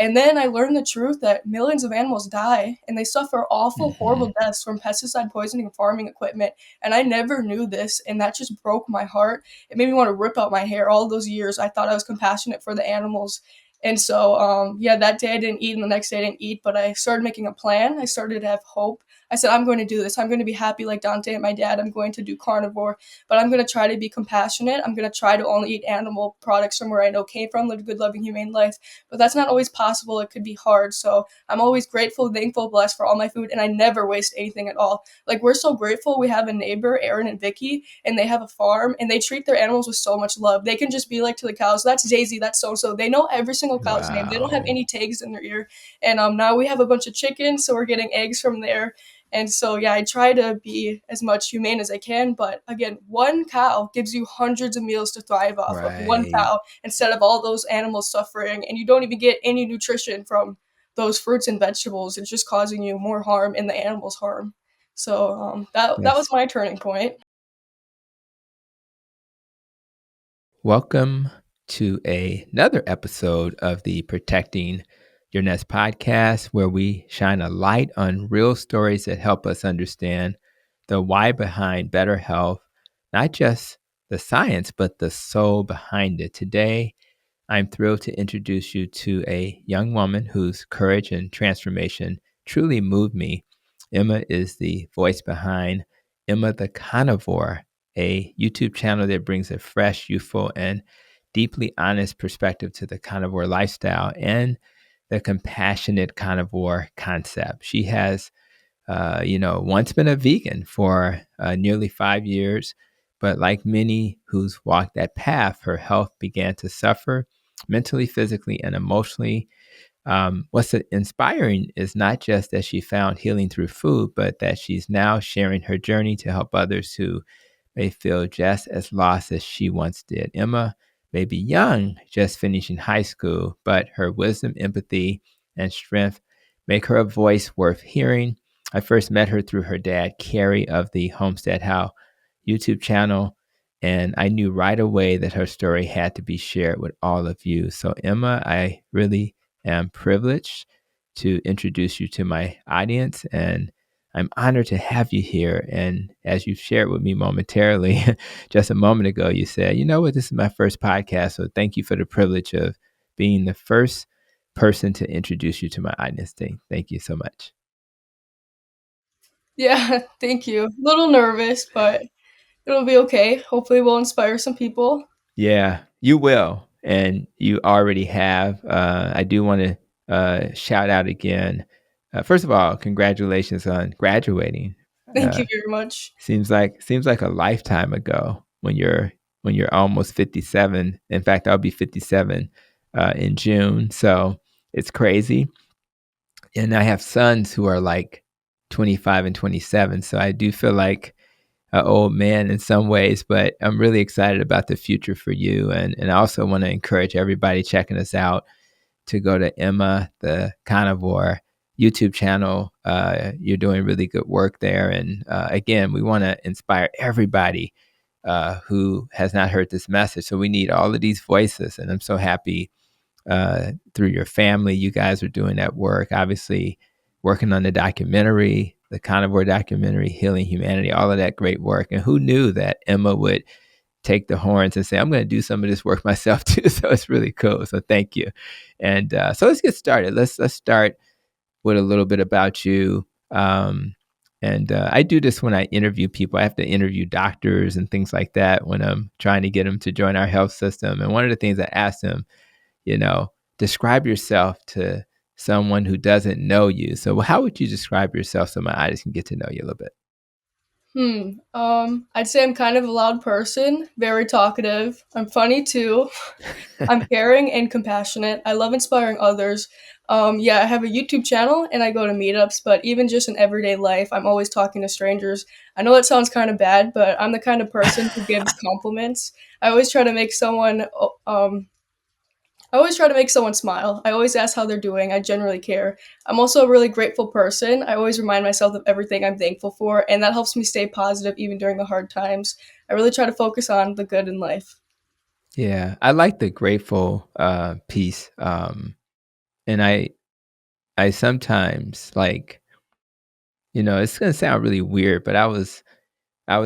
And then I learned the truth that millions of animals die and they suffer awful, horrible deaths from pesticide poisoning and farming equipment. And I never knew this, and that just broke my heart. It made me want to rip out my hair. All those years, I thought I was compassionate for the animals. And so, yeah, that day I didn't eat, and the next day I didn't eat, but I started making a plan. I started to have hope. I said, I'm going to do this. I'm going to be happy like Dante and my dad. I'm going to do carnivore, but I'm going to try to be compassionate. I'm going to try to only eat animal products from where I know came from, live a good, loving, humane life. But that's not always possible. It could be hard. So I'm always grateful, thankful, blessed for all my food, and I never waste anything at all. Like, we're so grateful. We have a neighbor, Aaron and Vicky, and they have a farm, and they treat their animals with so much love. They can just be like to the cows, that's Daisy, that's so-and-so. They know every single cow's name. They don't have Wow. any tags in their ear. And now we have a bunch of chickens, so we're getting eggs from there. And so, yeah, I try to be as much humane as I can. But again, one cow gives you hundreds of meals to thrive off of. One Right. cow, instead of all those animals suffering. And you don't even get any nutrition from those fruits and vegetables. It's just causing you more harm and the animals harm. So that was Yes. my turning point. Welcome to another episode of the Protecting Your Nest podcast, where we shine a light on real stories that help us understand the why behind better health, not just the science, but the soul behind it. Today, I'm thrilled to introduce you to a young woman whose courage and transformation truly moved me. Emma is the voice behind Emma the Carnivore, a YouTube channel that brings a fresh, youthful, and deeply honest perspective to the carnivore lifestyle and the compassionate carnivore concept. She has, once been a vegan for nearly 5 years, but like many who's walked that path, her health began to suffer mentally, physically, and emotionally. What's inspiring is not just that she found healing through food, but that she's now sharing her journey to help others who may feel just as lost as she once did. Emma may be young, just finishing high school, but her wisdom, empathy, and strength make her a voice worth hearing. I first met her through her dad, Carrie, of the Homestead How YouTube channel, and I knew right away that her story had to be shared with all of you. So, Emma, I really am privileged to introduce you to my audience, and I'm honored to have you here. And as you shared with me momentarily, just a moment ago, you said, you know what, this is my first podcast. So thank you for the privilege of being the first person to introduce you to my audience. Thank you so much. Yeah, thank you. A little nervous, but it'll be okay. Hopefully, we'll inspire some people. Yeah, you will. And you already have. I do want to shout out again. First of all, congratulations on graduating. Thank Uh, you very much. seems like a lifetime ago when you're almost 57. In fact, I'll be 57 in June. So it's crazy. And I have sons who are like 25 and 27. So I do feel like an old man in some ways, but I'm really excited about the future for you. And I also want to encourage everybody checking us out to go to Emma the Carnivore YouTube channel. You're doing really good work there. And again, we want to inspire everybody who has not heard this message. So we need all of these voices. And I'm so happy through your family, you guys are doing that work. Obviously, working on the documentary, the carnivore documentary, Healing Humanity, all of that great work. And who knew that Emma would take the horns and say, I'm going to do some of this work myself too. So it's really cool. So thank you. And so let's get started. Let's start with a little bit about you. And I do this when I interview people. I have to interview doctors and things like that when I'm trying to get them to join our health system. And one of the things I ask them, describe yourself to someone who doesn't know you. So how would you describe yourself so my audience can get to know you a little bit? I'd say I'm kind of a loud person, very talkative. I'm funny too. I'm caring and compassionate. I love inspiring others. Yeah, I have a YouTube channel and I go to meetups, but even just in everyday life, I'm always talking to strangers. I know that sounds kind of bad, but I'm the kind of person who gives compliments. I always try to make someone I always try to make someone smile. I always ask how they're doing. I generally care. I'm also a really grateful person. I always remind myself of everything I'm thankful for, and that helps me stay positive even during the hard times. I really try to focus on the good in life. Yeah, I like the grateful piece. And I sometimes like, it's gonna sound really weird, but I was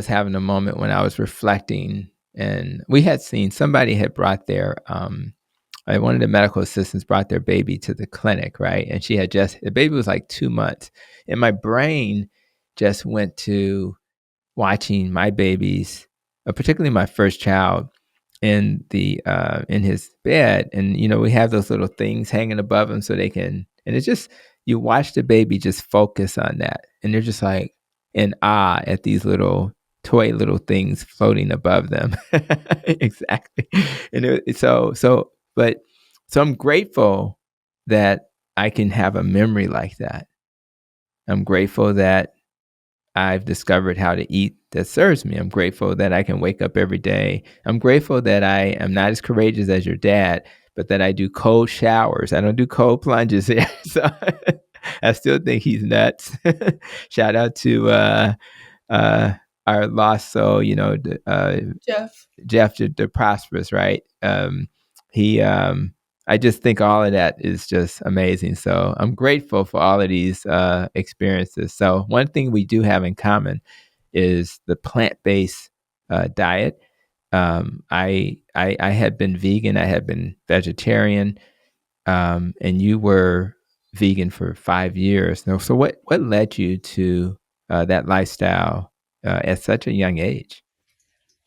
having a moment when I was reflecting, and we had seen somebody had brought their one of the medical assistants brought their baby to the clinic, right? And the baby was like 2 months, and my brain just went to watching my babies, particularly my first child, in his bed, and we have those little things hanging above him so they can, and it's just you watch the baby just focus on that, and they're just like in awe at these little things floating above them. Exactly. And so I'm grateful that I can have a memory like that. I'm grateful that I've discovered how to eat that serves me. I'm grateful that I can wake up every day. I'm grateful that I am not as courageous as your dad, but that I do cold showers. I don't do cold plunges here. So I still think he's nuts. Shout out to uh, our lost soul, Jeff. Jeff the Prosperous, right? I just think all of that is just amazing. So I'm grateful for all of these experiences. So one thing we do have in common is the plant-based diet. I had been vegan, I had been vegetarian, and you were vegan for 5 years. Now, so what led you to that lifestyle at such a young age?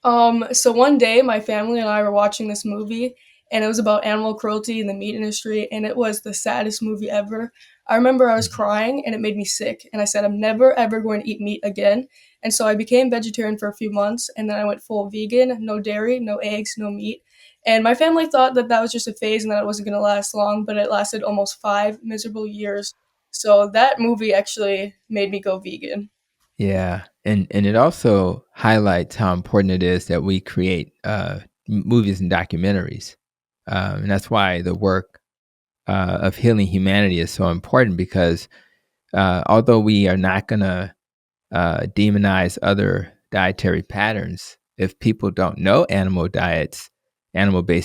So one day my family and I were watching this movie and it was about animal cruelty in the meat industry and it was the saddest movie ever. I remember I was Mhm. crying and it made me sick and I said I'm never ever going to eat meat again. And so I became vegetarian for a few months and then I went full vegan, no dairy, no eggs, no meat. And my family thought that that was just a phase and that it wasn't going to last long, but it lasted almost 5 miserable years. So that movie actually made me go vegan. Yeah, and it also highlights how important it is that we create movies and documentaries, and that's why the work of healing humanity is so important because although we are not going to demonize other dietary patterns, if people don't know animal-based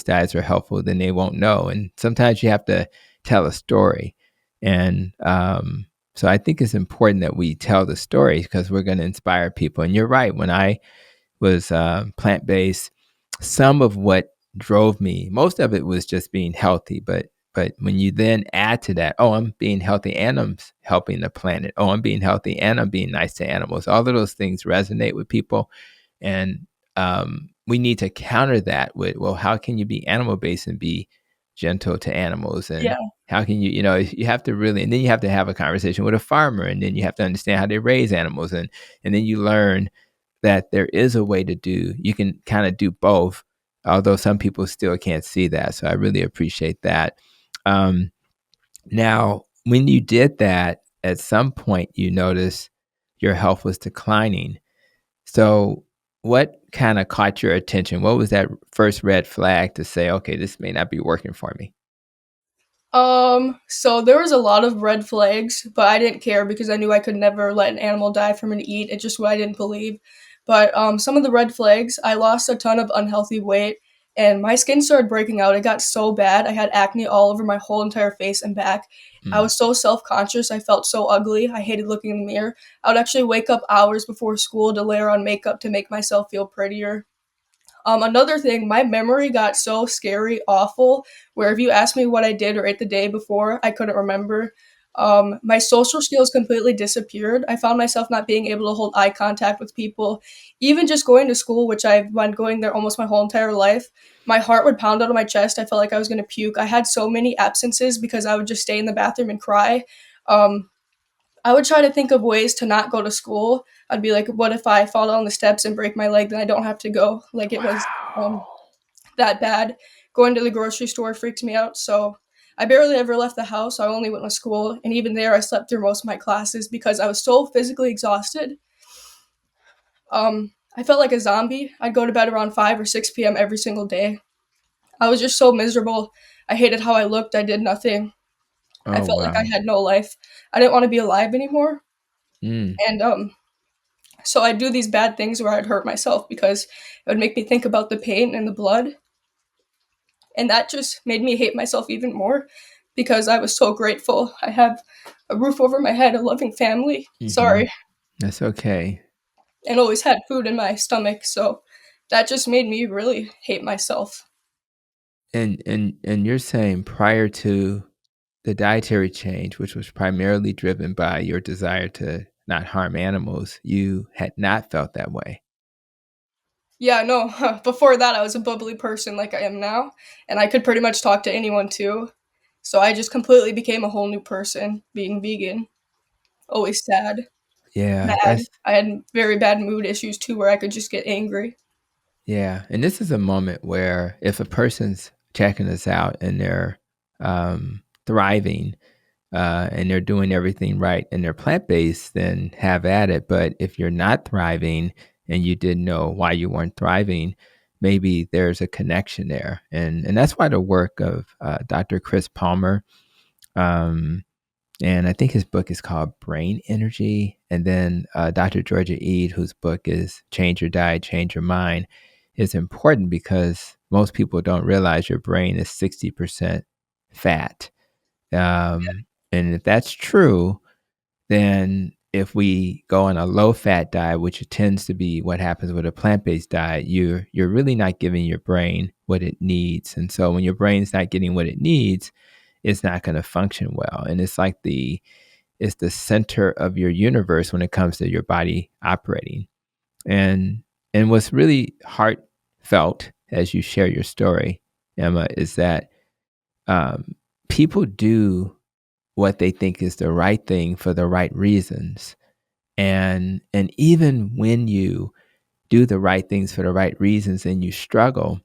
diets are helpful, then they won't know. And sometimes you have to tell a story, and so I think it's important that we tell the story because we're going to inspire people. And you're right. When I was plant based, some of what drove me, most of it was just being healthy. But when you then add to that, oh, I'm being healthy and I'm helping the planet. Oh, I'm being healthy and I'm being nice to animals. All of those things resonate with people, and we need to counter that with, well, how can you be animal based and be gentle to animals, and Yeah. how can you have to really, and then you have to have a conversation with a farmer, and then you have to understand how they raise animals, and then you learn that there is a way to do, you can kind of do both, although some people still can't see that. So I really appreciate that. Um, Now, when you did that, at some point you noticed your health was declining. So what kind of caught your attention? What was that first red flag to say, okay, this may not be working for me? So there was a lot of red flags, but I didn't care because I knew I could never let an animal die for me to eat. It's just what I didn't believe. But some of the red flags, I lost a ton of unhealthy weight, and my skin started breaking out. It got so bad. I had acne all over my whole entire face and back. I Mm. was so self-conscious. I felt so ugly. I hated looking in the mirror. I would actually wake up hours before school to layer on makeup to make myself feel prettier. Another thing, my memory got so scary, awful, where if you asked me what I did or ate the day before, I couldn't remember. My social skills completely disappeared. I found myself not being able to hold eye contact with people. Even just going to school, which I've been going there almost my whole entire life, my heart would pound out of my chest. I felt like I was going to puke. I had so many absences because I would just stay in the bathroom and cry. Um, I would try to think of ways to not go to school. I'd be like, what if I fall down the steps and break my leg? Then I don't have to go. Like it was um, Wow. that bad. Going to the grocery store freaked me out. So I barely ever left the house. I only went to school. And even there, I slept through most of my classes because I was so physically exhausted. I felt like a zombie. I'd go to bed around 5 or 6 p.m. every single day. I was just so miserable. I hated how I looked. I did nothing. I Oh, felt like I wow. had no life. I didn't want to be alive anymore. Mm. And so I'd do these bad things where I'd hurt myself because it would make me think about the pain and the blood. And that just made me hate myself even more because I was so grateful. I have a roof over my head, a loving family. Mm-hmm. Sorry. That's okay. And always had food in my stomach. So that just made me really hate myself. And you're saying prior to the dietary change, which was primarily driven by your desire to not harm animals, you had not felt that way. Yeah, no, before that, I was a bubbly person like I am now. And I could pretty much talk to anyone too. So I just completely became a whole new person being vegan. Always sad, Yeah, mad. that's I had very bad mood issues too where I could just get angry. yeah. And this is a moment where if a person's checking us out and they're thriving, and they're doing everything right and they're plant based, then have at it. But if you're not thriving and you didn't know why you weren't thriving, maybe there's a connection there. And that's why the work of Dr. Chris Palmer, um, and I think his book is called Brain Energy. And then Dr. Georgia Ede, whose book is Change Your Diet, Change Your Mind, is important because most people don't realize your brain is 60% fat. And if that's true, then if we go on a low fat diet, which tends to be what happens with a plant based diet, you're really not giving your brain what it needs. And so when your brain's not getting what it needs, it's not going to function well. And it's the center of your universe when it comes to your body operating. And and what's really heartfelt as you share your story, Emma, is that um, people do what they think is the right thing for the right reasons. And even when you do the right things for the right reasons and you struggle,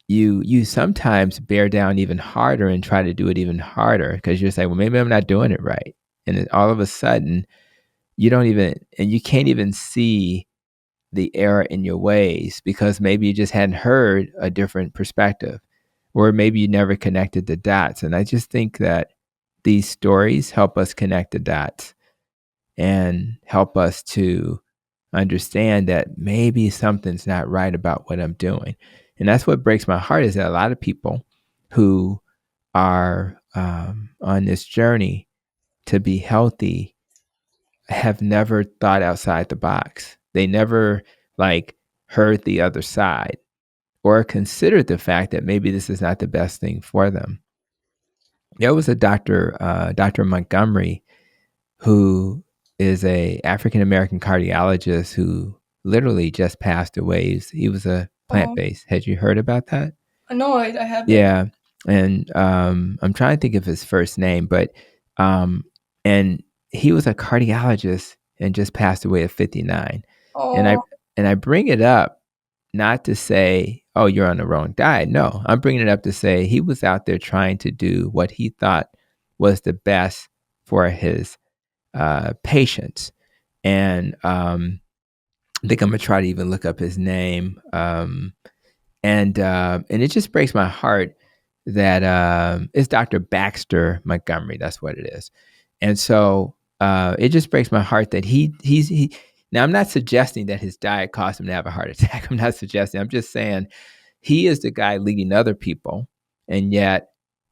you sometimes bear down even harder and try to do it even harder because you're saying, well, maybe I'm not doing it right. And then all of a sudden, you can't even see the error in your ways because maybe you just hadn't heard a different perspective, or maybe you never connected the dots. And I just think that these stories help us connect the dots and help us to understand that maybe something's not right about what I'm doing. And that's what breaks my heart is that a lot of people who are on this journey to be healthy have never thought outside the box. They never like heard the other side or considered the fact that maybe this is not the best thing for them. There was a doctor, Dr. Montgomery, who is a African American cardiologist who literally just passed away. He was a plant Oh, based. Had you heard about that? no, I haven't. Yeah, and I'm trying to think of his first name, but um, and he was a cardiologist and just passed away at 59. And I Oh, and I bring it up not to say, oh, you're on the wrong diet. No, I'm bringing it up to say he was out there trying to do what he thought was the best for his patients. And I think I'm gonna try to even look up his name. And it just breaks my heart that it's Dr. Baxter Montgomery. That's what it is. And so it just breaks my heart that he. Now I'm not suggesting that his diet caused him to have a heart attack. I'm not suggesting. I'm just saying he is the guy leading other people, and yet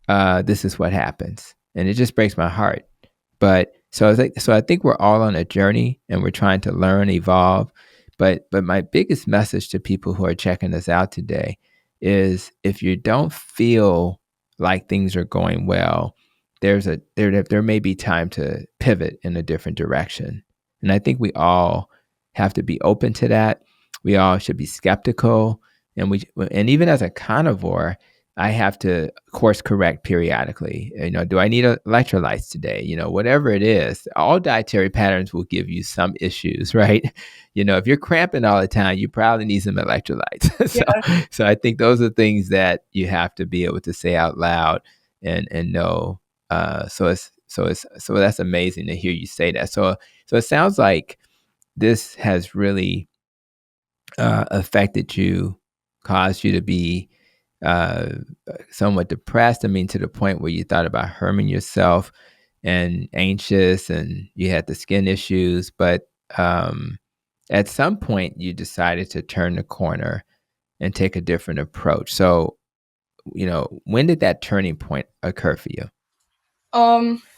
this is what happens, and it just breaks my heart. But I think we're all on a journey, and we're trying to learn, evolve. But my biggest message to people who are checking us out today is if you don't feel like things are going well, there may be time to pivot in a different direction. And I think we all have to be open to that. We all should be skeptical. And even as a carnivore, I have to course correct periodically. Do I need electrolytes today? Whatever it is, all dietary patterns will give you some issues, right? If you're cramping all the time, you probably need some electrolytes. so, yeah. so I think those are things that you have to be able to say out loud and know. So that's amazing to hear you say that. So it sounds like this has really affected you, caused you to be uh, somewhat depressed. I mean, to the point where you thought about harming yourself and anxious, and you had the skin issues. But at some point, you decided to turn the corner and take a different approach. So, when did that turning point occur for you?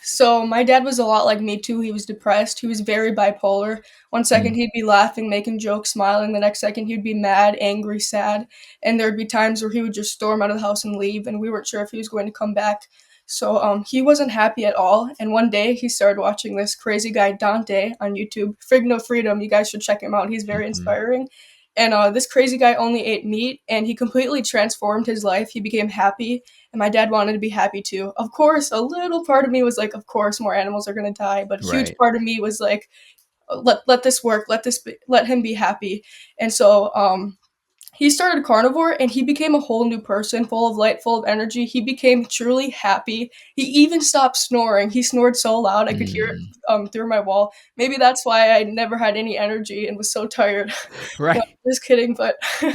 So my dad was a lot like me too. He was depressed. He was very bipolar. One second Mm, he'd be laughing, making jokes, smiling. The next second he'd be mad, angry, sad. And there'd be times where he would just storm out of the house and leave, and we weren't sure if he was going to come back. So he wasn't happy at all. And one day he started watching this crazy guy Dante on YouTube, Frig No Freedom. You guys should check him out. He's very mhm. inspiring. And this crazy guy only ate meat, and he completely transformed his life. He became happy, and my dad wanted to be happy too. Of course, a little part of me was like, of course, more animals are gonna die, but a huge Right. part of me was like, let this work, let him be happy. And so he started carnivore and he became a whole new person, full of light, full of energy. He became truly happy. He even stopped snoring. He snored so loud I could hear it Mm. through my wall. Maybe that's why I never had any energy and was so tired. No, Right. just kidding, but he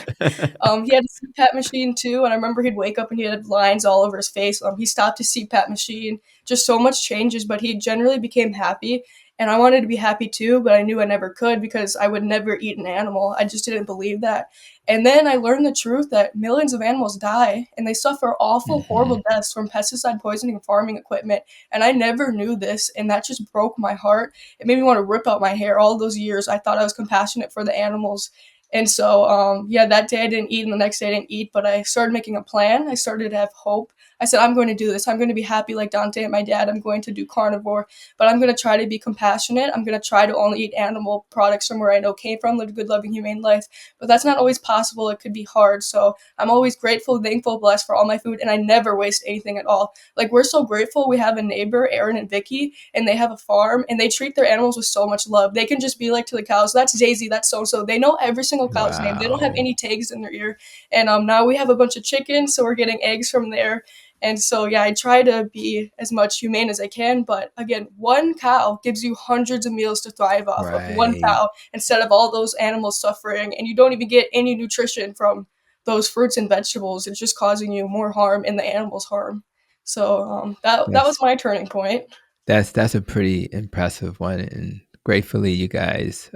had a CPAP machine too, and I remember he'd wake up and he had lines all over his face. He stopped his CPAP machine. Just so much changes, but he generally became happy. And I wanted to be happy too, but I knew I never could because I would never eat an animal. I just didn't believe that. And then I learned the truth that millions of animals die and they suffer awful, horrible Mhm. deaths from pesticide poisoning and farming equipment. And I never knew this, and that just broke my heart. It made me want to rip out my hair. All those years, I thought I was compassionate for the animals, and so, yeah, that day I didn't eat, and the next day I didn't eat, but I started making a plan. I started to have hope. I said, I'm going to do this. I'm going to be happy like Dante and my dad. I'm going to do carnivore, but I'm going to try to be compassionate. I'm going to try to only eat animal products from where I know came from, live a good, loving, humane life. But that's not always possible. It could be hard. So I'm always grateful, thankful, blessed for all my food, and I never waste anything at all. Like, we're so grateful. We have a neighbor, Aaron and Vicky, and they have a farm, and they treat their animals with so much love. They can just be like to the cows, that's Daisy, that's so-so. They know every single cow's name. They don't have Wow. any tags in their ear. And now we have a bunch of chickens, so we're getting eggs from there. And so, yeah, I try to be as much humane as I can. But again, one cow gives you hundreds of meals to thrive off of. One Right. cow, instead of all those animals suffering. And you don't even get any nutrition from those fruits and vegetables. It's just causing you more harm and the animals harm. So that was That's my turning point. that's a pretty impressive one, and gratefully you guys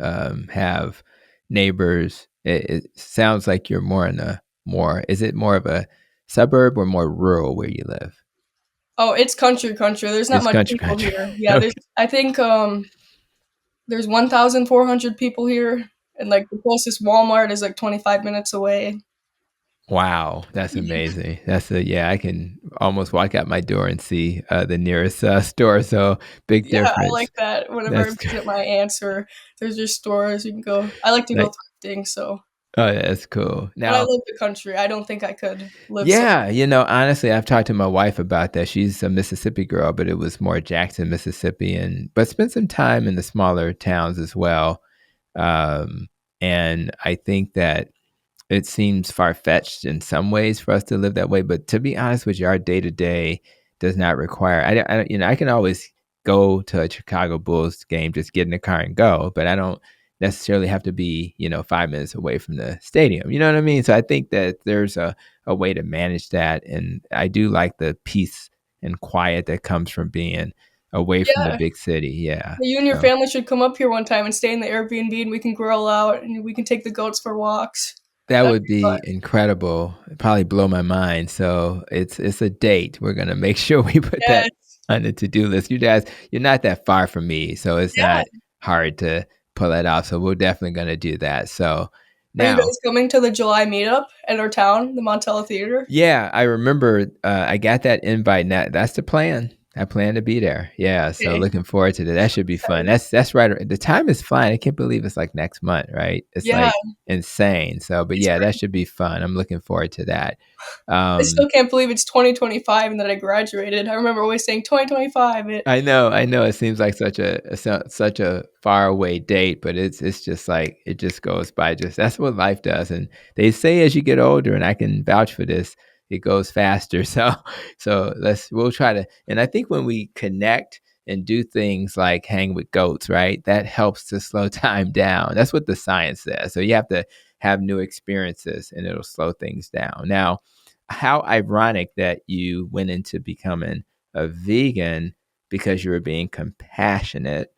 have neighbors. It sounds like you're more in a more. Is it more of a suburb or more rural where you live? Oh, it's country, country. There's not It's much country, people country. here. Yeah, Okay. I think there's 1,400 people here, and like the closest Walmart is like 25 minutes away. Wow, that's amazing. That's a yeah. I can almost walk out my door and see the nearest store. So big Yeah, I difference. like that. Whenever I That's visit my aunts or there's just stores you can go. I like to go like thrifting, so. oh, that's cool. But I Now, love the country. I don't think I could live so. yeah, honestly, I've talked to my wife about that. She's a Mississippi girl, but it was more Jackson, Mississippi, and but spent some time in the smaller towns as well. Um, and I think that it seems far-fetched in some ways for us to live that way, but to be honest with you, our day-to-day does not require I can always go to a Chicago Bulls game, just get in the car and go, but I don't necessarily have to be, 5 minutes away from the stadium, you know what I mean? So I think that there's a way to manage that, and I do like the peace and quiet that comes from being away from the Yeah, big city, yeah, you and your so family should come up here one time and stay in the Airbnb, and we can grill out, and we can take the goats for walks. that That'd would be fun. be incredible. It'd probably blow my mind. So it's a date. We're gonna make sure we put that Yes. on the to-do list. You guys, you're not that far from me, so it's Yeah. not hard to pull that off. So we're definitely gonna do that. So Are you now, guys coming to the July meetup at our town, the Montella Theater? yeah, I remember I got that invite. Now that's the plan. I plan to be there. Yeah, so Okay. looking forward to that. That should be fun. Exciting. That's right. The time is flying. I can't believe it's like next month, right? It's Yeah, like insane. So, but it's yeah, that crazy. should be fun. I'm looking forward to that. I Um, still can't believe it's 2025 and that I graduated. I remember always saying 2025. I know. It seems like such a far away date, but it's just like it just goes by. Just that's what life does, and they say as you get older, and I can vouch for this, it goes faster. So we'll try to, and I think when we connect and do things like hang with goats, right, that helps to slow time down. That's what the science says. So you have to have new experiences, and it'll slow things down. Now, how ironic that you went into becoming a vegan because you were being compassionate.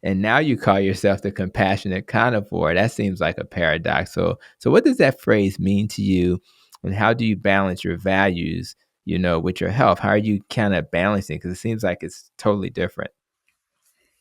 And now you call yourself the compassionate carnivore. That seems like a paradox. So what does that phrase mean to you? And how do you balance your values, with your health? How are you kind of balancing? Because it seems like it's totally different.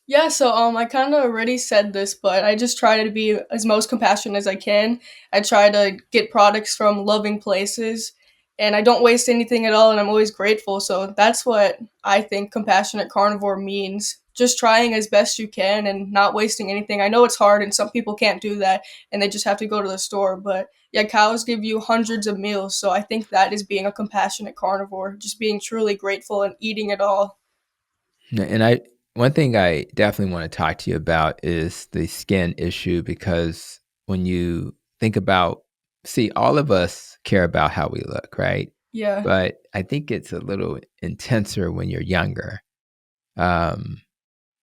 Yeah, so I kind of already said this, but I just try to be as most compassionate as I can. I try to get products from loving places, and I don't waste anything at all, and I'm always grateful. So that's what I think compassionate carnivore means. Just trying as best you can and not wasting anything. I know it's hard, and some people can't do that, and they just have to go to the store. But yeah, cows give you hundreds of meals, so I think that is being a compassionate carnivore, just being truly grateful and eating it all. And one thing I definitely want to talk to you about is the skin issue, because when you think about, see, all of us care about how we look, right? Yeah. But I think it's a little intenser when you're younger, um,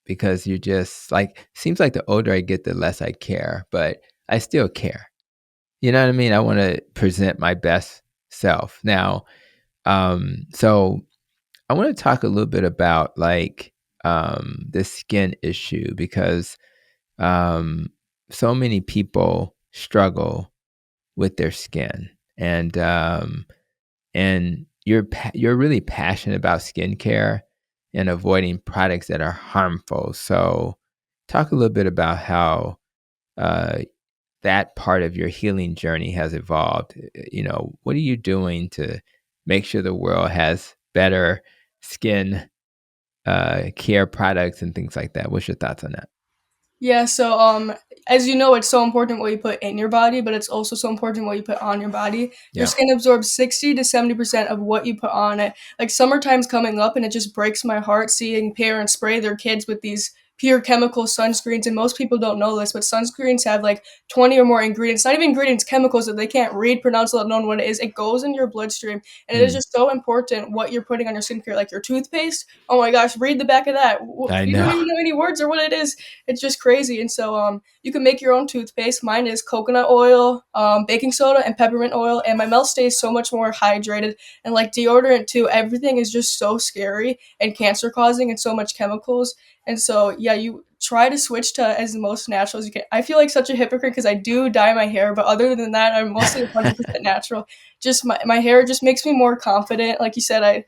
because you just like, seems like the older I get, the less I care, but I still care. You know what I mean? I want to present my best self. Now, so I want to talk a little bit about like the skin issue, because um, so many people struggle with their skin, and you're really passionate about skincare and avoiding products that are harmful. So, talk a little bit about how uh, that part of your healing journey has evolved. What are you doing to make sure the world has better skin care products and things like that? What's your thoughts on that? Yeah, so as you know, it's so important what you put in your body, but it's also so important what you put on your body. Your Yeah. skin absorbs 60 to 70% of what you put on it. Like summertime's coming up and it just breaks my heart seeing parents spray their kids with these pure chemical sunscreens, and most people don't know this, but sunscreens have like 20 or more ingredients, not even ingredients, chemicals that they can't read, pronounce, let alone what it is. It goes in your bloodstream, and it is Mm, just so important what you're putting on your skincare, like your toothpaste. Oh my gosh, read the back of that. I You don't know. even know any words or what it is. It's just crazy. And so you can make your own toothpaste. Mine is coconut oil, baking soda, and peppermint oil, and my mouth stays so much more hydrated. And like deodorant too, everything is just so scary and cancer causing and so much chemicals. And so yeah, you try to switch to as most natural as you can. I feel like such a hypocrite because I do dye my hair, but other than that, I'm mostly 100% natural. Just my hair just makes me more confident. Like you said, I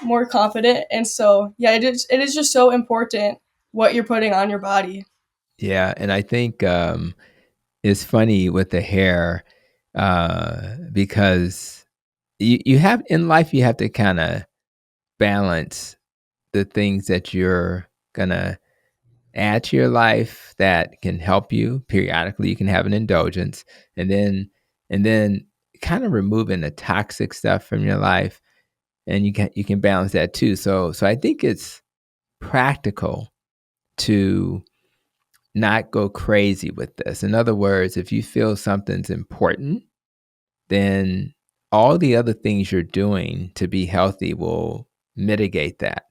more confident. And so, yeah, it is just so important what you're putting on your body. Yeah, and I think it's funny with the hair, because you have in life, you have to kind of balance the things that you're gonna add to your life that can help you periodically. You can have an indulgence, and then kind of removing the toxic stuff from your life, and you can balance that too. So I think it's practical to not go crazy with this. In other words, if you feel something's important, then all the other things you're doing to be healthy will mitigate that,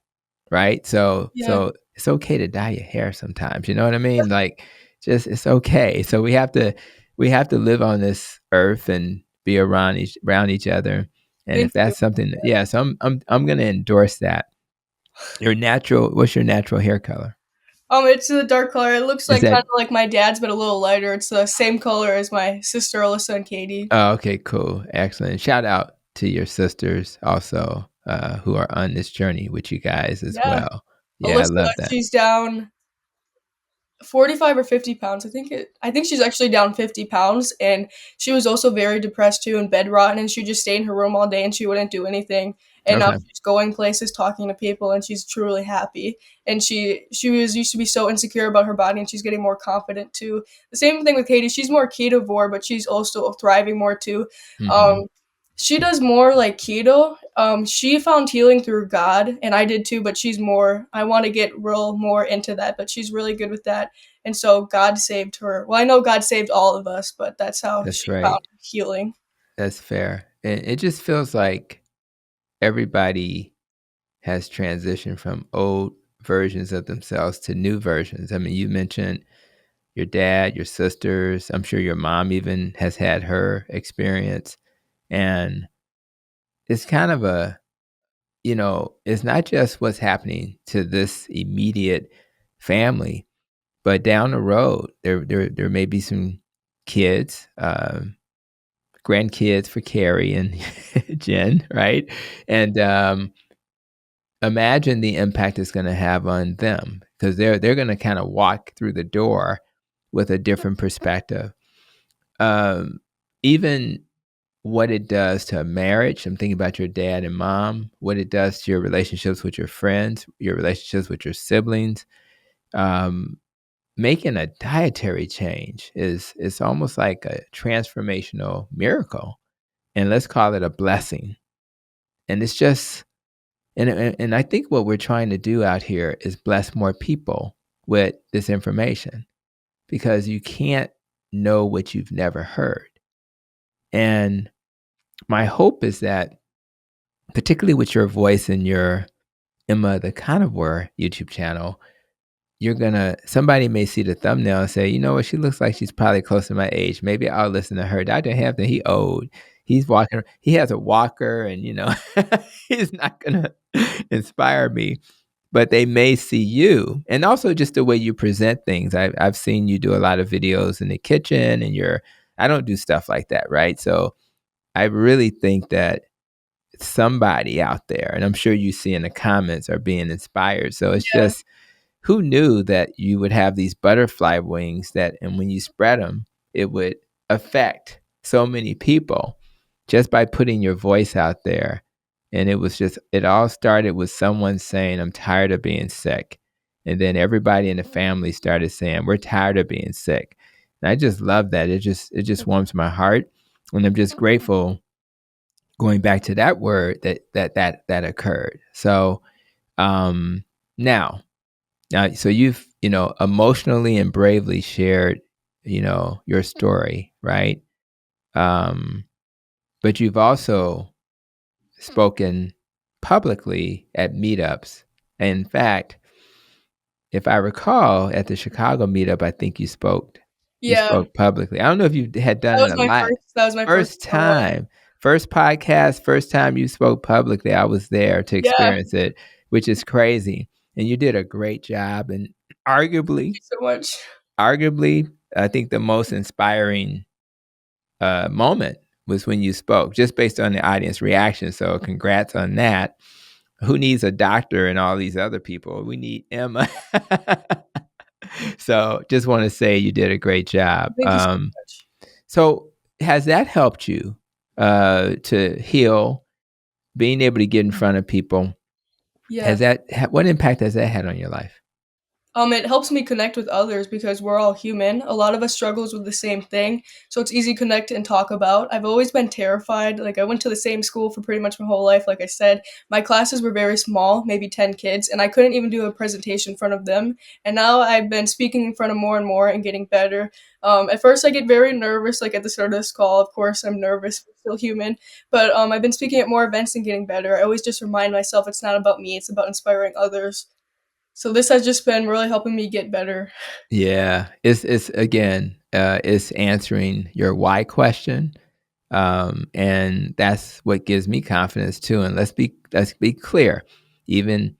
right? So Yeah, so it's okay to dye your hair sometimes. You know what I mean? Like, just it's okay. So we have to live on this earth and be around each other. And thank if you. that's something, yeah. So I'm gonna endorse that. What's your natural hair color? It's a dark color. It looks Is like kind that of like my dad's, but a little lighter. It's the same color as my sister Alyssa and Katie. Oh, okay, cool. Excellent. Shout out to your sisters also, who are on this journey with you guys as Yeah, well. Yeah, I Alyssa, love that. she's down 45 or 50 pounds. I think she's actually down 50 pounds, and she was also very depressed too and bedrotten, and she just stayed in her room all day and she wouldn't do anything. And now Okay. she's going places, talking to people, and she's truly happy. And she was used to be so insecure about her body, and she's getting more confident too. The same thing with Katie. She's more ketovore, but she's also thriving more too. Mhm. Um, she does more like keto. She found healing through God, and I did too. But she's more. I want to get real more into that, but she's really good with that. And so God saved her. Well, I know God saved all of us, but that's how That's she found right. healing. That's fair. And it just feels like everybody has transitioned from old versions of themselves to new versions. I mean, you mentioned your dad, your sisters. I'm sure your mom even has had her experience. And it's kind of it's not just what's happening to this immediate family, but down the road, there may be some kids, grandkids for Carrie and Jen, right? And imagine the impact it's going to have on them, because they're going to kind of walk through the door with a different perspective. Even what it does to a marriage. I'm thinking about your dad and mom, what it does to your relationships with your friends, your relationships with your siblings. Um, Making a dietary change is it's almost like a transformational miracle, and let's call it a blessing. And it's just and I think what we're trying to do out here is bless more people with this information, because you can't know what you've never heard. And my hope is that, particularly with your voice and your Emma the Carnivore YouTube channel, somebody may see the thumbnail and say, you know what, she looks like she's probably close to my age. Maybe I'll listen to her. Dr. Hampton, he old. He's walking, he has a walker, and he's not gonna inspire me. But they may see you, and also just the way you present things. I've seen you do a lot of videos in the kitchen, and I don't do stuff like that, right? So I really think that somebody out there, and I'm sure you see in the comments, are being inspired. So it's Yeah. just, who knew that you would have these butterfly wings and when you spread them, it would affect so many people just by putting your voice out there. And it all started with someone saying, I'm tired of being sick. And then everybody in the family started saying, we're tired of being sick. And I just love that. It just warms my heart. And I'm just grateful, going back to that word, that occurred. So um now so you've emotionally and bravely shared your story, right? um but you've also spoken publicly at meetups. In fact, if I recall, at the Chicago meetup, I think you spoke Yeah. publicly. I don't know if you had done it a lot. That was my first First one. time, first podcast, first time you spoke publicly, I was there to Yeah. experience it, which is crazy. And you did a great job. And arguably, Thank you so much. arguably, I think the most inspiring moment was when you spoke, just based on the audience reaction. So congrats on that. Who needs a doctor and all these other people? We need Emma. So just want to say you did a great job. Thank you so much. So has that helped you to heal, being able to get in front of people? Yeah. What impact has that had on your life? It helps me connect with others because we're all human. A lot of us struggles with the same thing, so it's easy to connect and talk about. I've always been terrified. Like, I went to the same school for pretty much my whole life. Like I said, my classes were very small, maybe 10 kids, and I couldn't even do a presentation in front of them. And now I've been speaking in front of more and more and getting better. At first, I get very nervous, like at the start of this call. Of course, I'm nervous, but still human. But I've been speaking at more events and getting better. I always just remind myself it's not about me, it's about inspiring others. So this has just been really helping me get better. Yeah, it's again, it's answering your why question, and that's what gives me confidence too. And let's be clear, even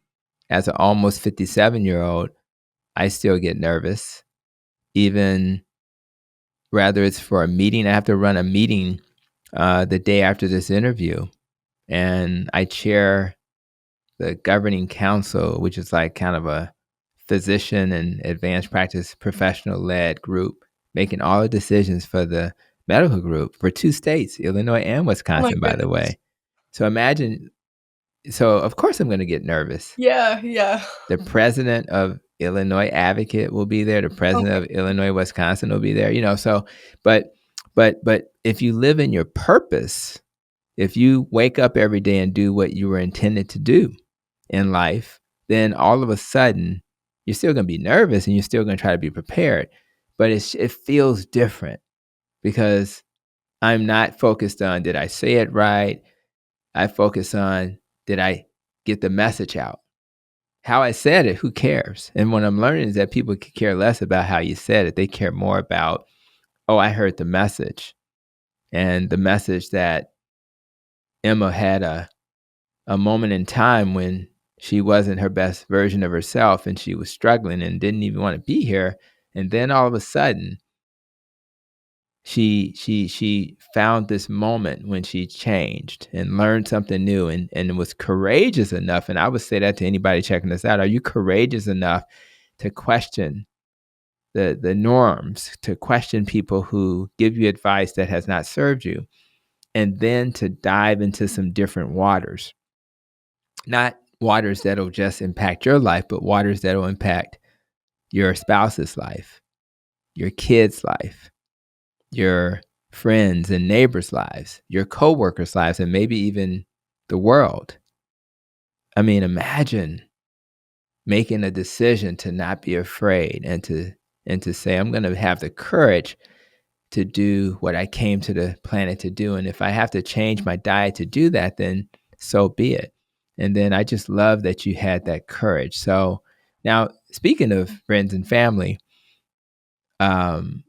as an almost 57-year-old, I still get nervous. Even rather, it's for a meeting. I have to run a meeting the day after this interview, and I chair the governing council, which is like kind of a physician and advanced practice professional led group, making all the decisions for the medical group for 2 states, Illinois and Oh my Wisconsin, by the goodness. way. So imagine, so of course I'm going to get nervous. Yeah, yeah. The president of Illinois Advocate will be there. The Oh president my of Illinois Wisconsin will be there. So, but if you live in your purpose, if you wake up every day and do what you were intended to do in life, then all of a sudden you're still going to be nervous and you're still going to try to be prepared. But it feels different, because I'm not focused on, did I say it right? I focus on, did I get the message out? How I said it, who cares? And what I'm learning is that people could care less about how you said it. They care more about, oh, I heard the message. And the message that Emma had a moment in time when she wasn't her best version of herself and she was struggling and didn't even want to be here. And then all of a sudden, she found this moment when she changed and learned something new and was courageous enough. And I would say that to anybody checking this out. Are you courageous enough to question the norms, to question people who give you advice that has not served you, and then to dive into some different waters? Not waters that'll just impact your life, but waters that'll impact your spouse's life, your kids' life, your friends and neighbors' lives, your coworkers' lives, and maybe even the world. I mean, imagine making a decision to not be afraid and to say, I'm going to have the courage to do what I came to the planet to do. And if I have to change my diet to do that, then so be it. And then I just love that you had that courage. So now, speaking of friends and family, um,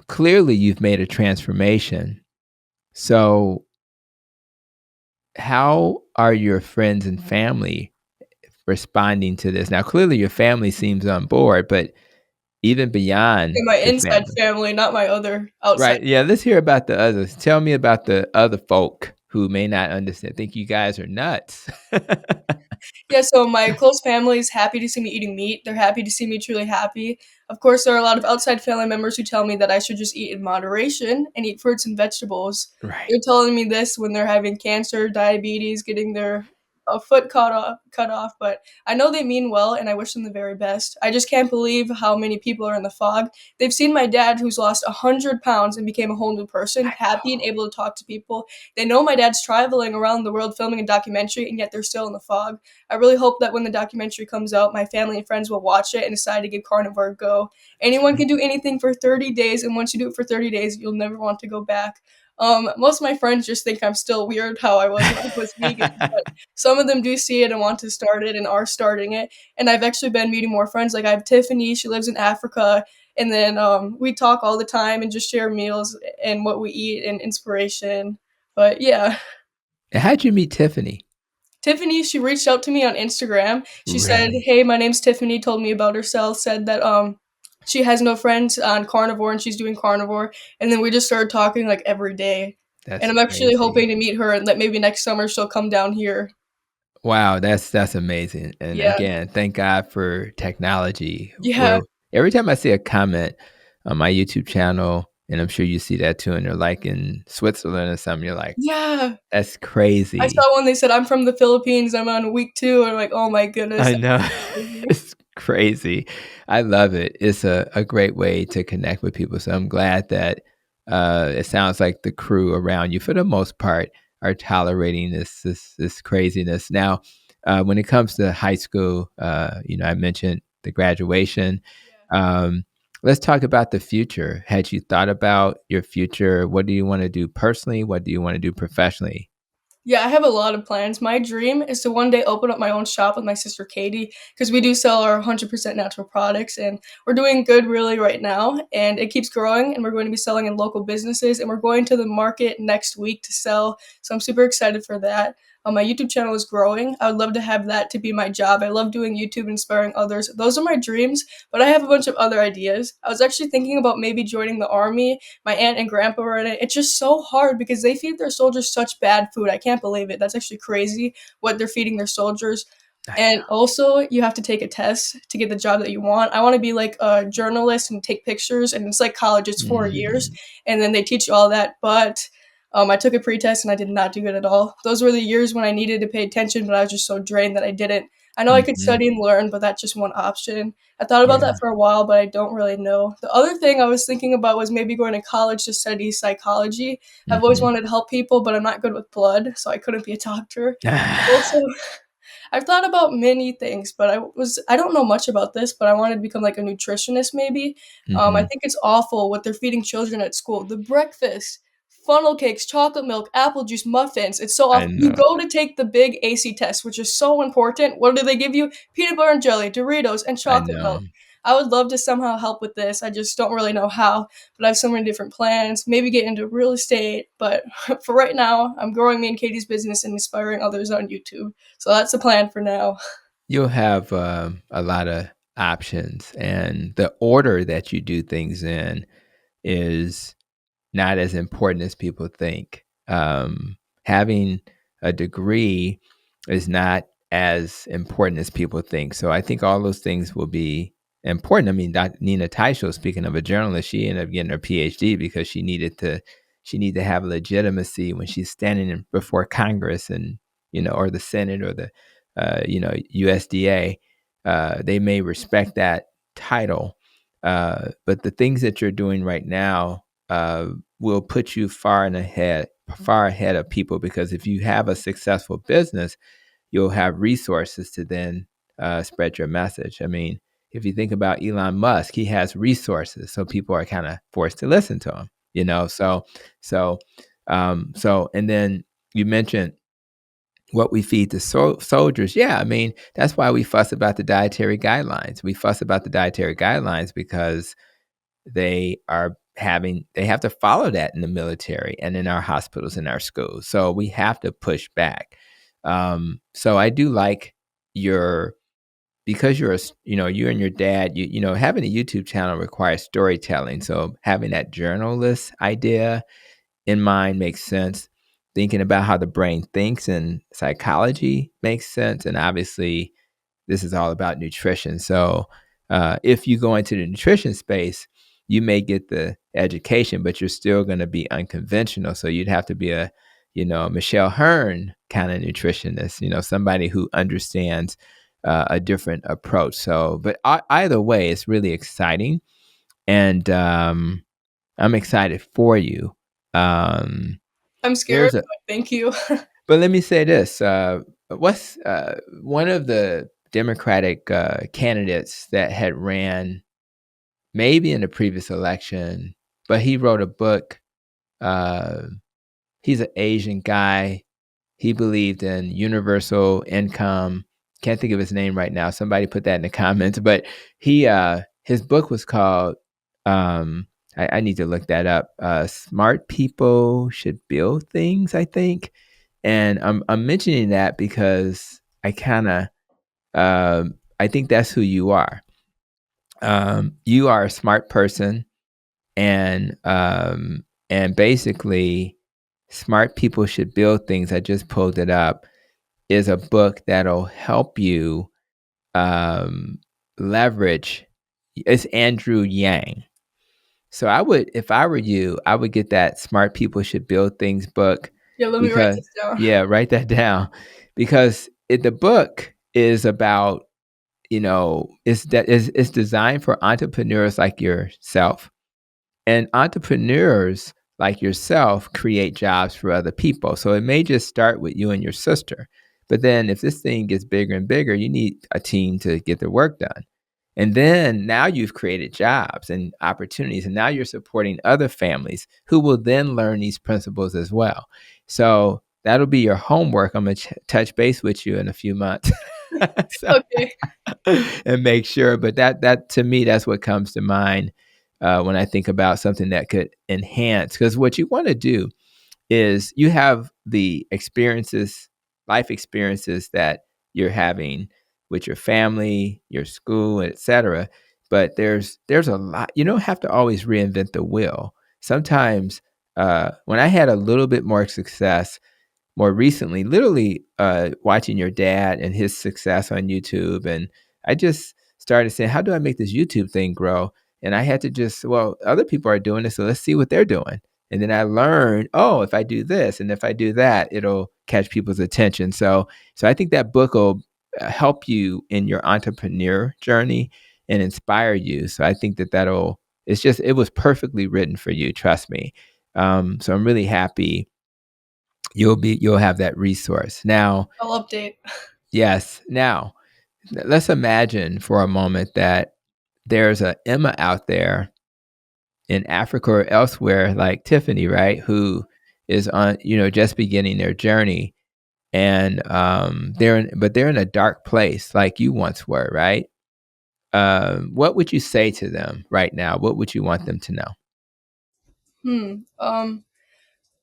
clearly you've made a transformation. So how are your friends and family responding to this? Now, clearly your family seems on board, but even beyond In my the inside family. family, not my other outside. Right. Yeah. Let's hear about the others. Tell me about the other folk who may not understand. Think you guys are nuts. Yeah, so my close family is happy to see me eating meat. They're happy to see me truly happy. Of course, there are a lot of outside family members who tell me that I should just eat in moderation and eat fruits and vegetables. Right. They're telling me this when they're having cancer, diabetes, getting their a foot cut off, but I know they mean well and I wish them the very best. I just can't believe how many people are in the fog. They've seen my dad, who's lost 100 pounds and became a whole new person, I happy and know. able to talk to people. They know my dad's traveling around the world filming a documentary, and yet they're still in the fog. I really hope that when the documentary comes out, my family and friends will watch it and decide to give carnivore a go. Anyone can do anything for 30 days, and once you do it for 30 days, you'll never want to go back. Most of my friends just think I'm still weird how I was when I was vegan, but some of them do see it and want to start it and are starting it. And I've actually been meeting more friends. Like I have Tiffany, she lives in Africa, and then we talk all the time and just share meals and what we eat and inspiration. But yeah. How'd you meet Tiffany? Tiffany, she reached out to me on Instagram. She said, Really? "Hey, my name's Tiffany." Told me about herself. Said that she has no friends on carnivore and she's doing carnivore. And then we just started talking like every day. And That's I'm actually crazy. hoping to meet her and that maybe next summer she'll come down here. Wow, that's amazing. And Yeah, again, thank God for technology. yeah, Where every time I see a comment on my YouTube channel, and I'm sure you see that too, and they're like in Switzerland or something, you're like, yeah. that's I crazy. saw one. They said I'm from the Philippines. I'm on week 2. And I'm like, oh my goodness, I that's know. crazy. It's crazy. I love it. It's a great way to connect with people. So I'm glad that it sounds like the crew around you, for the most part, are tolerating this craziness. Now, when it comes to high school, I mentioned the graduation. Yeah. Um, let's talk about the future. Had you thought about your future? What do you want to do personally? What do you want to do professionally? Yeah, I have a lot of plans. My dream is to one day open up my own shop with my sister Katie because we do sell our 100% natural products and we're doing good really right now and it keeps growing and we're going to be selling in local businesses and we're going to the market next week to sell. So I'm super excited for that. My YouTube channel is growing. I would love to have that to be my job. I love doing YouTube, inspiring others. Those are my dreams, but I have a bunch of other ideas. I was actually thinking about maybe joining the army. My aunt and grandpa were in it. It's just so hard because they feed their soldiers such bad food. I can't believe it. That's actually crazy what they're feeding their soldiers. I And also, you have to take a test to get the job that you want. I want to be like a journalist and take pictures, and it's like college, it's 4 years, Mm, and then they teach you all that. But I took a pretest and I did not do good at all. Those were the years when I needed to pay attention, but I was just so drained that I didn't. I know I could mhm. study and learn, but that's just one option. I thought about Yeah. that for a while, but I don't really know. The other thing I was thinking about was maybe going to college to study psychology. I've always Mhm. wanted to help people, but I'm not good with blood, so I couldn't be a doctor. Also, I've thought about many things, but I don't know much about this, but I wanted to become like a nutritionist maybe. I Mhm. think it's awful what they're feeding children at school. The breakfast, funnel cakes, chocolate milk, apple juice, muffins. It's so I awful. You know. go to take the big AC test, which is so important. What do they give you? Peanut butter and jelly, Doritos, and I chocolate know. milk. I would love to somehow help with this. I just don't really know how, but I have so many different plans. Maybe get into real estate, but for right now, I'm growing me and Katie's business and inspiring others on YouTube. So that's the plan for now. You'll have a lot of options, and the order that you do things in is not as important as people think. Having a degree is not as important as people think. So I think all those things will be important. I mean, Nina Teicholz, speaking of a journalist, she ended up getting her PhD because she needed to have legitimacy when she's standing before Congress and, or the Senate or the USDA. They may respect that title, but the things that you're doing right now will put you far ahead of people, because if you have a successful business, you'll have resources to then spread your message. I mean, if you think about Elon Musk, he has resources, so people are kind of forced to listen to him. And then you mentioned what we feed the soldiers. Yeah, I mean, that's why we fuss about the dietary guidelines. We fuss about the dietary guidelines because they have to follow that in the military and in our hospitals and our schools. So we have to push back. So I do like because you and your dad, having a YouTube channel requires storytelling. So having that journalist idea in mind makes sense. Thinking about how the brain thinks and psychology makes sense. And obviously, this is all about nutrition. So if you go into the nutrition space, you may get the education, but you're still going to be unconventional. So you'd have to be a Michelle Hearn kind of nutritionist, somebody who understands a different approach. So, but either way, it's really exciting. And I'm excited for you. I'm scared, There's a, but thank you. but let me say this: what's one of the Democratic candidates that had ran maybe in the previous election, but he wrote a book. Uh, he's an Asian guy. He believed in universal income. Can't think of his name right now. Somebody put that in the comments. But his book was called. I need to look that up. Smart People Should Build Things, I think. And I'm mentioning that because I think that's who you are. You are a smart person, and basically, Smart People Should Build Things. I just pulled it up. Is a book that'll help you leverage. It's Andrew Yang. So if I were you, I would get that Smart People Should Build Things book. Yeah, let me write Because this down. yeah, write that down, because the book is about, it's designed for entrepreneurs like yourself, and entrepreneurs like yourself create jobs for other people. So it may just start with you and your sister, but then if this thing gets bigger and bigger, you need a team to get the work done. And then now you've created jobs and opportunities, and now you're supporting other families who will then learn these principles as well. So that'll be your homework. I'm going to touch base with you in a few months. Okay. And make sure. But that to me, that's what comes to mind when I think about something that could enhance. Because what you want to do is you have the life experiences that you're having with your family, your school, etc. But there's a lot. You don't have to always reinvent the wheel. Sometimes when I had a little bit more success more recently, literally watching your dad and his success on YouTube, and I just started saying, how do I make this YouTube thing grow? And I had to other people are doing this, so let's see what they're doing. And then I learned, if I do this and if I do that, it'll catch people's attention. So I think that book will help you in your entrepreneur journey and inspire you. So I think it was perfectly written for you. Trust me. So I'm really happy you'll have that resource. Now, I'll update. yes. Now, let's imagine for a moment that there's a Emma out there in Africa or elsewhere, like Tiffany, right, who is on, just beginning their journey, and they're in a dark place like you once were, right? What would you say to them right now? What would you want them to know? Hmm.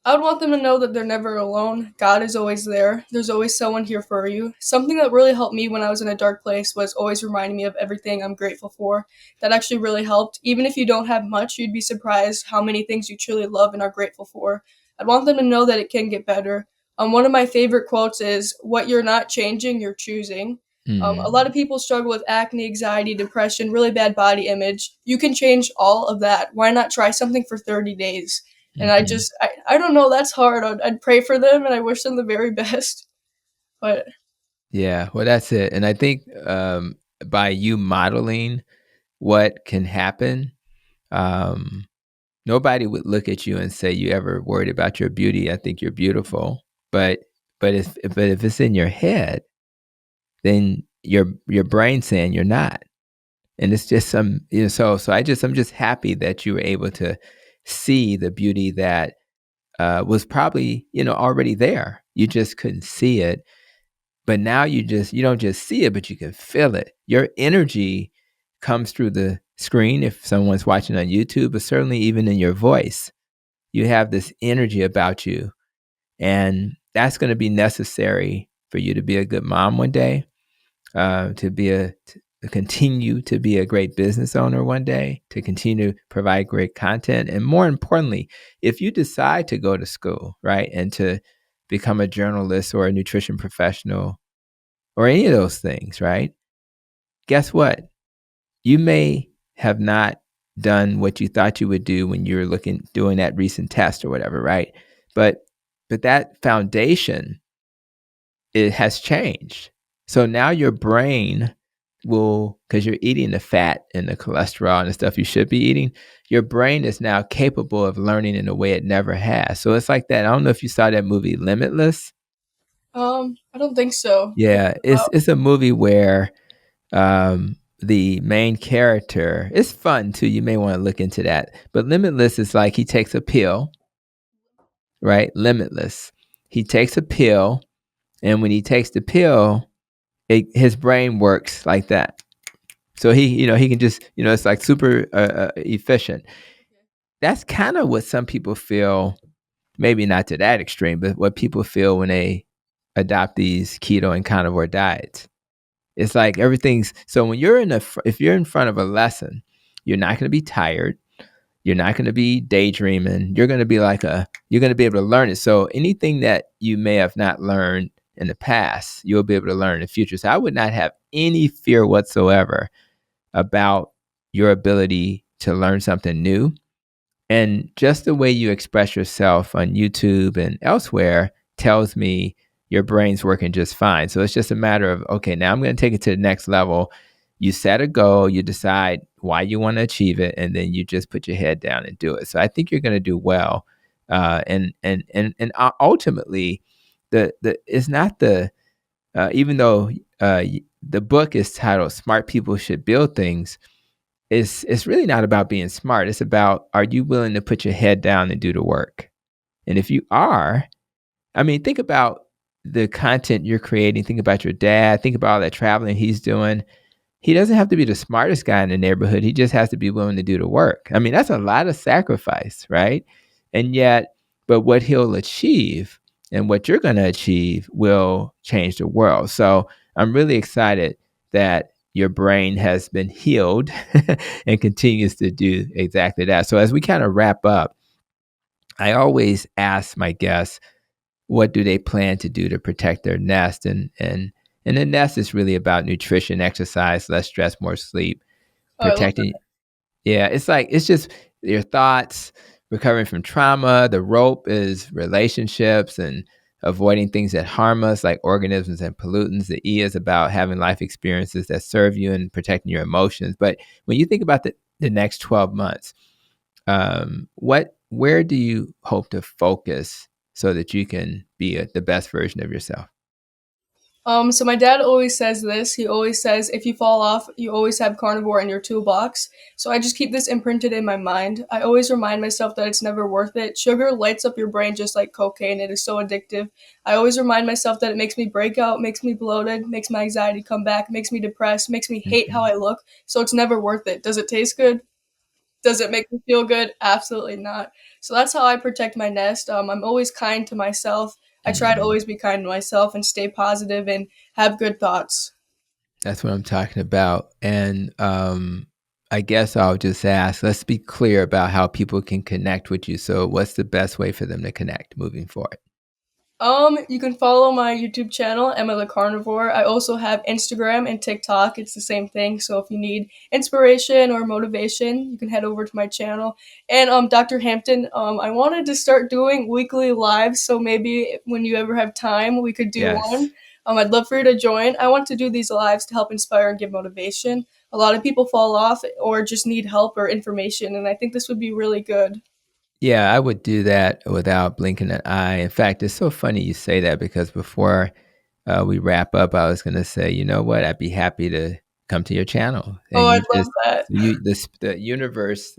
I would want them to know that they're never alone. God is always there. There's always someone here for you. Something that really helped me when I was in a dark place was always reminding me of everything I'm grateful for. That actually really helped. Even if you don't have much, you'd be surprised how many things you truly love and are grateful for. I'd want them to know that it can get better. One of my favorite quotes is, "What you're not changing, you're choosing." A Mm-hmm. lot of people struggle with acne, anxiety, depression, really bad body image. You can change all of that. Why not try something for 30 days? And Mm-hmm. I don't know, that's hard. I'd pray for them and I wish them the very best. But Yeah, well, that's it. And I think by you modeling what can happen, um, nobody would look at you and say you ever worried about your beauty. I think you're beautiful, but if it's in your head, then your brain saying you're not, and it's just some So I'm just happy that you were able to see the beauty that was probably already there. You just couldn't see it. But now you don't just see it, but you can feel it. Your energy comes through the screen if someone's watching on YouTube, but certainly even in your voice. You have this energy about you, and that's going to be necessary for you to be a good mom one day, to continue to be a great business owner one day, to continue to provide great content, and more importantly, if you decide to go to school, right, and to become a journalist or a nutrition professional or any of those things, right? Guess what? You may have not done what you thought you would do when you were doing that recent test or whatever, right? But that foundation, it has changed. So now your brain will, because you're eating the fat and the cholesterol and the stuff you should be eating, your brain is now capable of learning in a way it never has. So it's like that. I don't know if you saw that movie Limitless. I don't think so. What's Yeah, it it's about? it's a movie where the main character, it's fun too. You may want to look into that. But Limitless is like he takes a pill, right? Limitless. He takes a pill, and when he takes the pill, his brain works like that. So he can just, it's like super efficient. That's kind of what some people feel, maybe not to that extreme, but what people feel when they adopt these keto and carnivore diets. It's like everything's so when you're if you're in front of a lesson, you're not going to be tired. You're not going to be daydreaming. You're going to be you're going to be able to learn it. So anything that you may have not learned in the past, you'll be able to learn in the future. So I would not have any fear whatsoever about your ability to learn something new. And just the way you express yourself on YouTube and elsewhere tells me your brain's working just fine. So it's just a matter of, okay, now I'm going to take it to the next level. You set a goal, you decide why you want to achieve it, and then you just put your head down and do it. So I think you're going to do well. And ultimately, the it's not the even though the book is titled "Smart People Should Build Things," it's really not about being smart. It's about, are you willing to put your head down and do the work? And if you are, I mean, think about the content you're creating. Think about your dad. Think about all that traveling he's doing. He doesn't have to be the smartest guy in the neighborhood. He just has to be willing to do the work. I mean, that's a lot of sacrifice, right? And yet, but what he'll achieve and what you're going to achieve will change the world. So I'm really excited that your brain has been healed and continues to do exactly that. So as we kind of wrap up, I always ask my guests, what do they plan to do to protect their nest? And the nest is really about nutrition, exercise, less stress, more sleep, Oh, I love that. protecting. Yeah, it's just your thoughts, recovering from trauma. The rope is relationships and avoiding things that harm us, like organisms and pollutants. The E is about having life experiences that serve you and protecting your emotions. But when you think about the next 12 months, where do you hope to focus so that you can be the best version of yourself? So my dad always says this. He always says, if you fall off, you always have carnivore in your toolbox. So I just keep this imprinted in my mind. I always remind myself that it's never worth it. Sugar lights up your brain just like cocaine. It is so addictive. I always remind myself that it makes me break out, makes me bloated, makes my anxiety come back, makes me depressed, makes me hate how Mhm. I look. So it's never worth it. Does it taste good? Does it make me feel good? Absolutely not. So that's how I protect my nest. I'm always kind to myself. I try to Mhm. always be kind to myself and stay positive and have good thoughts. That's what I'm talking about. And I guess I'll just ask, let's be clear about how people can connect with you. So, what's the best way for them to connect moving forward? You can follow my YouTube channel, Emma the Carnivore. I also have Instagram and TikTok. It's the same thing. So if you need inspiration or motivation, you can head over to my channel. And Dr. Hampton, I wanted to start doing weekly lives. So maybe when you ever have time, we could do Yes. one. I'd love for you to join. I want to do these lives to help inspire and give motivation. A lot of people fall off or just need help or information, and I think this would be really good. Yeah, I would do that without blinking an eye. In fact, it's so funny you say that because before we wrap up, I was going to say, you know what? I'd be happy to come to your channel, Oh, and I'd you love just that. the universe,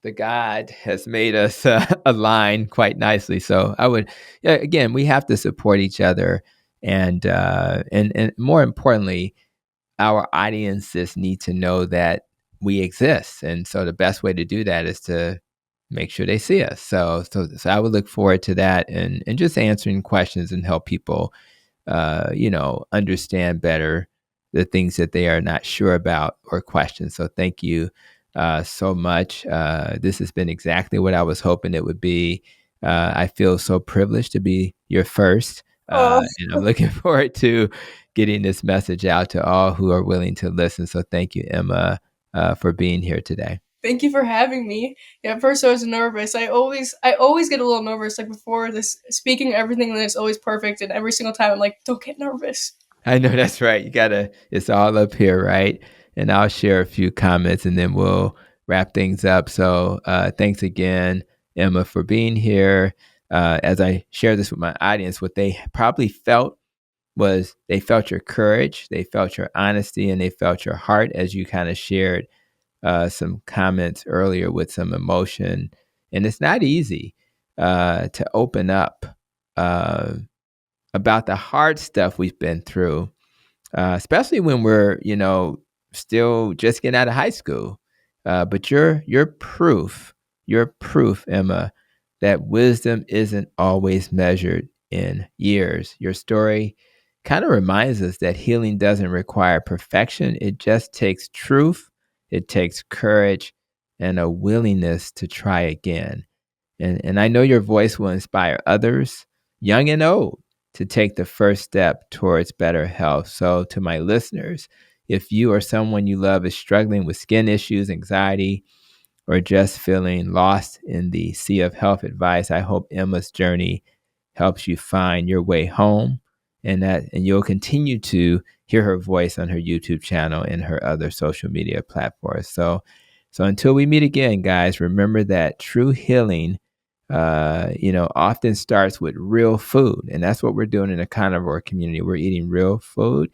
the God has made us align quite nicely. So I would, yeah, again, we have to support each other, and more importantly, our audiences need to know that we exist. And so the best way to do that is to make sure they see us. So I would look forward to that, and just answering questions and help people understand better the things that they are not sure about or question. So thank you so much. This has been exactly what I was hoping it would be. I feel so privileged to be your first, Oh. and I'm looking forward to getting this message out to all who are willing to listen. So thank you, Emma, for being here today. Thank you for having me. Yeah, at first I was nervous. I always get a little nervous, like before this speaking everything, and then it's always perfect. And every single time I'm like, don't get nervous. I know that's right. You gotta, it's all up here, right? And I'll share a few comments and then we'll wrap things up. So thanks again, Emma, for being here. As I share this with my audience, what they probably felt was they felt your courage, they felt your honesty, and they felt your heart as you kind of shared some comments earlier with some emotion. And it's not easy to open up uh, about the hard stuff we've been through, especially when we're, still just getting out of high school. But you're proof, Emma, that wisdom isn't always measured in years. Your story kind of reminds us that healing doesn't require perfection. It just takes truth, it takes courage, and a willingness to try again. And I know your voice will inspire others, young and old, to take the first step towards better health. So, to my listeners, if you or someone you love is struggling with skin issues, anxiety, or just feeling lost in the sea of health advice, I hope Emma's journey helps you find your way home, and you'll continue to hear her voice on her YouTube channel and her other social media platforms. So until we meet again, guys, remember that true healing often starts with real food. And that's what we're doing in the carnivore community. We're eating real food.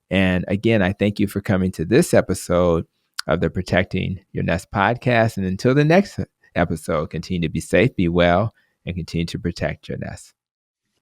And again, I thank you for coming to this episode of the Protecting Your Nest podcast. And until the next episode, continue to be safe, be well, and continue to protect your nest.